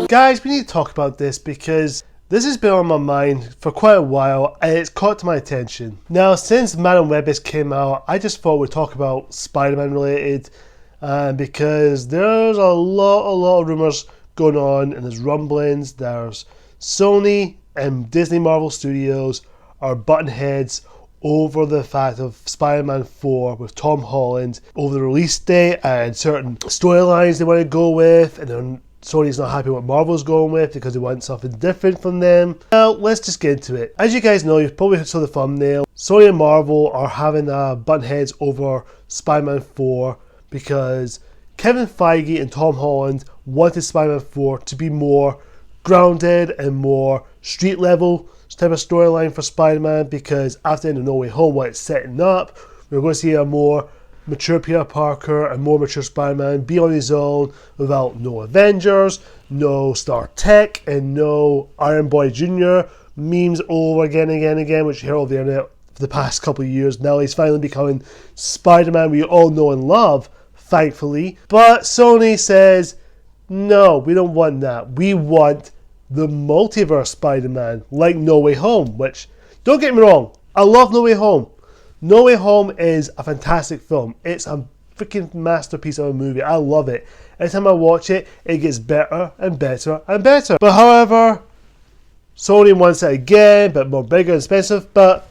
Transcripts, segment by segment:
Guys, we need to talk about this because this has been on my mind for quite a while and it's caught to my attention. Now, since Madame Web has came out, I just thought we'd talk about Spider-Man related because there's a lot of rumours going on and there's rumblings. There's Sony and Disney Marvel Studios are button heads over the fact of Spider-Man 4 with Tom Holland, over the release date and certain storylines they want to go with, and then Sony's not happy what Marvel's going with because they want something different from them. Now, let's just get into it. As you guys know, you've probably saw the thumbnail, Sony and Marvel are having button heads over Spider-Man 4 because Kevin Feige and Tom Holland wanted Spider-Man 4 to be more grounded and more street level type of storyline for Spider-Man, because after the end of No Way Home, what it's setting up, we're going to see a more mature Peter Parker and more mature Spider-Man be on his own without no Avengers, no Star Tech, and no Iron Boy Jr. memes over again, which you hear over the internet for the past couple of years. Now he's finally becoming Spider-Man we all know and love, thankfully. But Sony says, no, we don't want that. We want the multiverse Spider-Man, like No Way Home, which, don't get me wrong, I love No Way Home. No Way Home is a fantastic film. It's a freaking masterpiece of a movie. I love it. Every time I watch it, it gets better and better and better. But however, Sony wants it again, but more bigger and expensive. But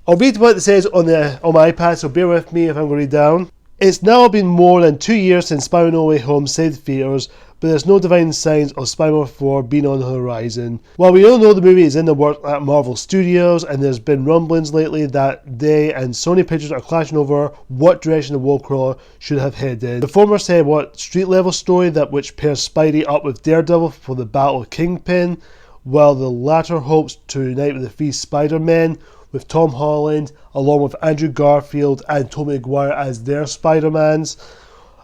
I'll read what it says on my iPad, so bear with me if I'm going to read down. It's now been more than 2 years since Spider-Man No Way Home saved theaters, but there's no divine signs of Spider-Man 4 being on the horizon. While we all know the movie is in the works at Marvel Studios, and there's been rumblings lately that they and Sony Pictures are clashing over what direction the Worldcrawler should have headed. The former said what street level story that which pairs Spidey up with Daredevil for the battle of Kingpin, while the latter hopes to unite with the three Spider-Men, with Tom Holland, along with Andrew Garfield and Tobey Maguire as their Spider-Mans.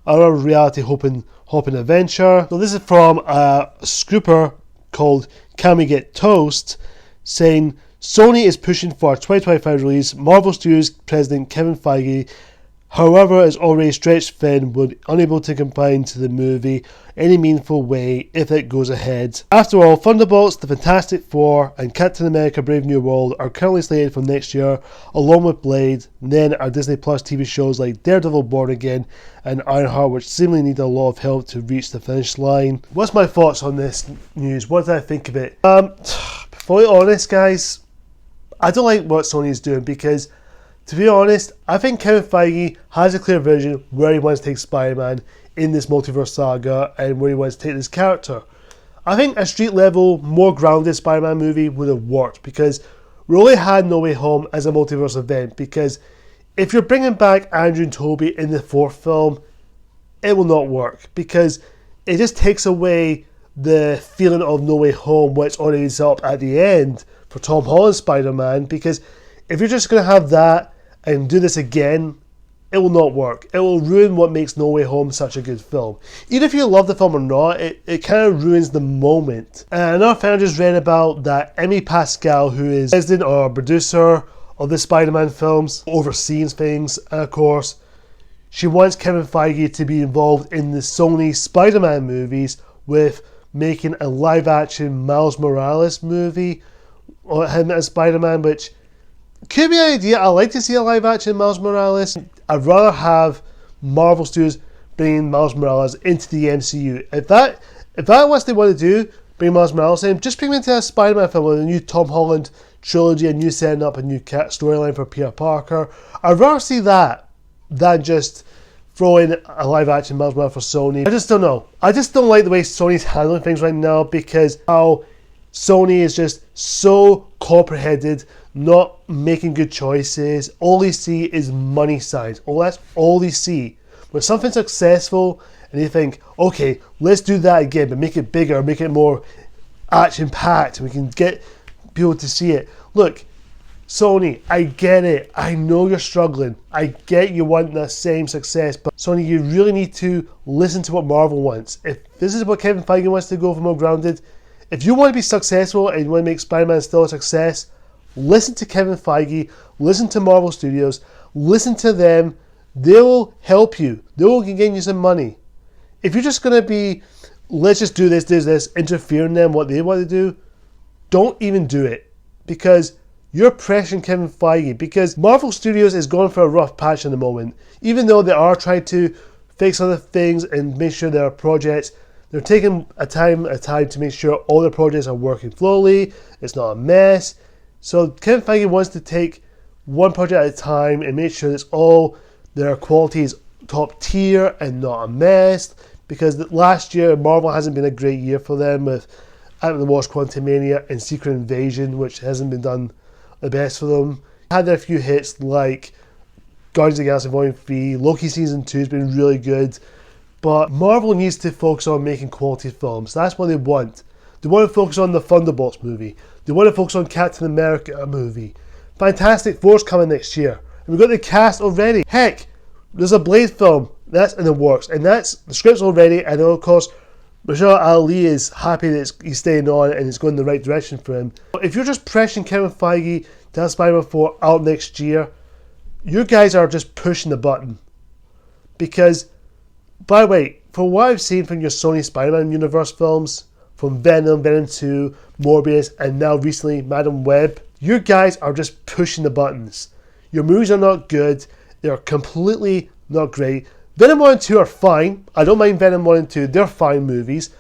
Our reality hopping adventure. So this is from a scooper called Can We Get Toast, saying Sony is pushing for a 2025 release. Marvel Studios President Kevin Feige, however, is already stretched thin, would unable to combine to the movie any meaningful way if it goes ahead. After all, Thunderbolts, The Fantastic Four, and Captain America Brave New World are currently slated for next year, along with Blade. And then our Disney Plus TV shows like Daredevil Born Again and Ironheart, which seemingly need a lot of help to reach the finish line. What's my thoughts on this news? What did I think of it? Fully honest, guys, I don't like what Sony is doing because, to be honest, I think Kevin Feige has a clear vision where he wants to take Spider-Man in this multiverse saga and where he wants to take this character. I think a street level, more grounded Spider-Man movie would have worked because we only had No Way Home as a multiverse event, because if you're bringing back Andrew and Tobey in the fourth film, it will not work because it just takes away the feeling of No Way Home, what's already set up at the end for Tom Holland's Spider-Man, because if you're just going to have that and do this again, it will not work. It will ruin what makes No Way Home such a good film. Even if you love the film or not, it kind of ruins the moment. And another fan just read about that Amy Pascal, who is president or producer of the Spider-Man films, overseeing things, and of course, she wants Kevin Feige to be involved in the Sony Spider-Man movies with making a live-action Miles Morales movie or him as Spider-Man, which could be an idea. I like to see a live action Miles Morales. I'd rather have Marvel Studios bringing Miles Morales into the MCU. If that's what they want to do, bring Miles Morales in, just bring him into a Spider-Man film with a new Tom Holland trilogy, a new setting up, a new storyline for Peter Parker. I'd rather see that than just throwing a live action Miles Morales for Sony. I just don't know. I just don't like the way Sony's handling things right now, because how Sony is just so corporate headed, not making good choices. All they see is money signs. That's all they see. When something's successful and you think, okay, let's do that again, but make it bigger, make it more action packed, we can get people to see it. Look, Sony, I get it. I know you're struggling. I get you want the same success, but Sony, you really need to listen to what Marvel wants. If this is what Kevin Feige wants to go for more grounded, if you want to be successful and you want to make Spider-Man still a success, listen to Kevin Feige, listen to Marvel Studios, listen to them, They will help you. They will gain you some money. If you're just going to be, let's just do this, interfere in them, what they want to do, don't even do it. Because you're pressuring Kevin Feige. Because Marvel Studios is going for a rough patch at the moment. Even though they are trying to fix other things and make sure their projects, they're taking a time to make sure all their projects are working flawlessly, it's not a mess. So Kevin Feige wants to take one project at a time and make sure that all their quality is top tier and not a mess. Because last year, Marvel hasn't been a great year for them with Ant-Man and the Wasp: Quantumania and Secret Invasion, which hasn't been done the best for them. Had their few hits like Guardians of the Galaxy Volume 3, Loki Season 2 has been really good. But Marvel needs to focus on making quality films. That's what they want. They want to focus on the Thunderbolts movie. They want to focus on Captain America movie. Fantastic Four's coming next year. And we've got the cast already. Heck, there's a Blade film that's in the works. And the script's already. And of course, Mahershala Ali is happy that he's staying on and it's going in the right direction for him. But if you're just pressuring Kevin Feige to have Spider-Man 4 out next year, you guys are just pushing the button. Because, by the way, for what I've seen from your Sony Spider-Man universe films, from Venom, Venom 2, Morbius, and now recently Madam Web, you guys are just pushing the buttons. Your movies are not good. They're completely not great. Venom 1 and 2 are fine. I don't mind Venom 1 and 2. They're fine movies.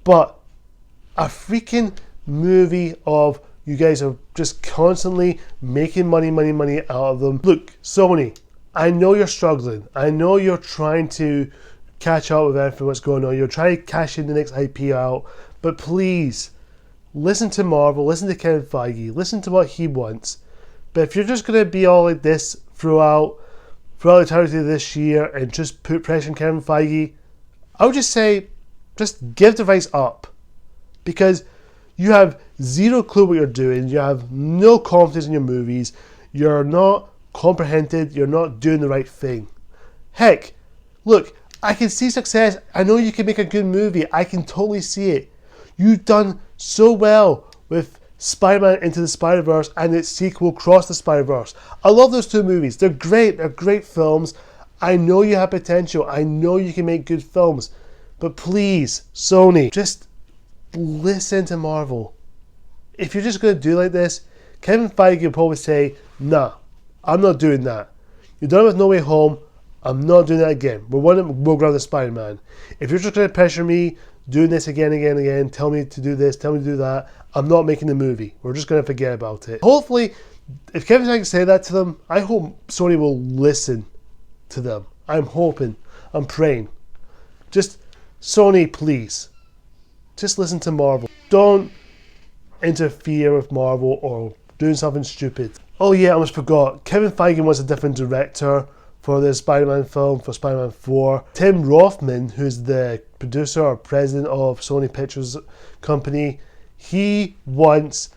But a freaking movie of you guys are just constantly making money out of them. Look, Sony, I know you're struggling. I know you're trying to catch up with everything that's going on. You're trying to cash in the next IP out. But please, listen to Marvel, listen to Kevin Feige, listen to what he wants. But if you're just going to be all like this throughout the entirety of this year and just put pressure on Kevin Feige, I would just say, just give the rights up. Because you have zero clue what you're doing, you have no confidence in your movies, you're not comprehended, you're not doing the right thing. Heck, look, I can see success. I know you can make a good movie. I can totally see it. You've done so well with Spider-Man Into the Spider-Verse and its sequel, Cross the Spider-Verse. I love those two movies. They're great. They're great films. I know you have potential. I know you can make good films. But please, Sony, just listen to Marvel. If you're just going to do like this, Kevin Feige will probably say, nah, I'm not doing that. You're done with No Way Home. I'm not doing that again. We'll grab the Spider-Man. If you're just going to pressure me, doing this again, tell me to do this, tell me to do that, I'm not making the movie. We're just going to forget about it. Hopefully, if Kevin Feige can say that to them, I hope Sony will listen to them. I'm hoping. I'm praying. Just, Sony, please. Just listen to Marvel. Don't interfere with Marvel or doing something stupid. Oh yeah, I almost forgot. Kevin Feige wants a different director for the Spider-Man film, for Spider-Man 4. Tim Rothman, who's the producer or president of Sony Pictures Company, he wants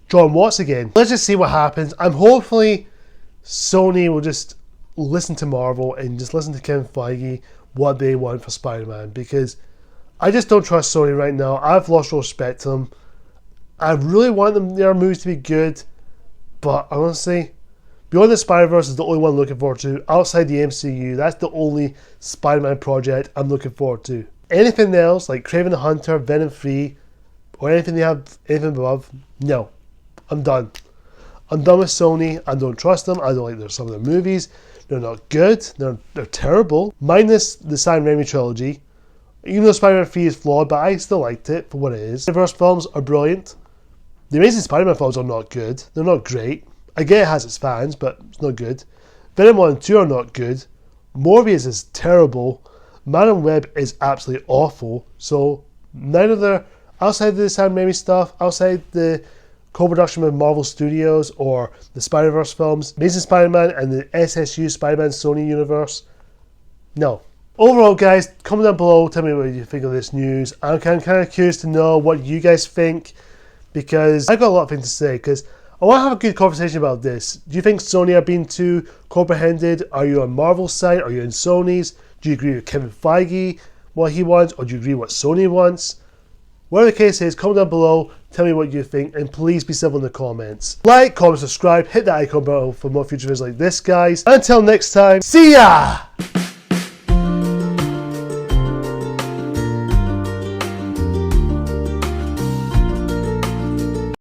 John Watts again. Let's just see what happens. Hopefully Sony will just listen to Marvel and just listen to Kevin Feige, what they want for Spider-Man, because I just don't trust Sony right now. I've lost respect to them. I really want their movies to be good, but honestly, Beyond the Spider-Verse is the only one I'm looking forward to. Outside the MCU, that's the only Spider-Man project I'm looking forward to. Anything else, like Kraven the Hunter, Venom 3, or anything above, no. I'm done. I'm done with Sony. I don't trust them. I don't like some of their movies. They're not good. They're terrible. Minus the Sam Raimi trilogy. Even though Spider-Man 3 is flawed, but I still liked it for what it is. The Spider-Verse films are brilliant. The Amazing Spider-Man films are not good. They're not great. I get it has its fans, but it's not good. Venom 1 and 2 are not good. Morbius is terrible. Madam Web is absolutely awful. So neither outside the Sam Raimi stuff, outside the co-production with Marvel Studios or the Spider-Verse films, Amazing Spider-Man and the SSU Spider-Man Sony universe, no. Overall, guys, comment down below. Tell me what you think of this news. I'm kind of curious to know what you guys think, because I've got a lot of things to say, because I want to have a good conversation about this. Do you think Sony are being too comprehended? Are you on Marvel's side? Are you on Sony's? Do you agree with Kevin Feige, what he wants? Or do you agree with what Sony wants? Whatever the case is, comment down below. Tell me what you think, and please be civil in the comments. Like, comment, subscribe, hit that icon bell for more future videos like this, guys. Until next time, see ya!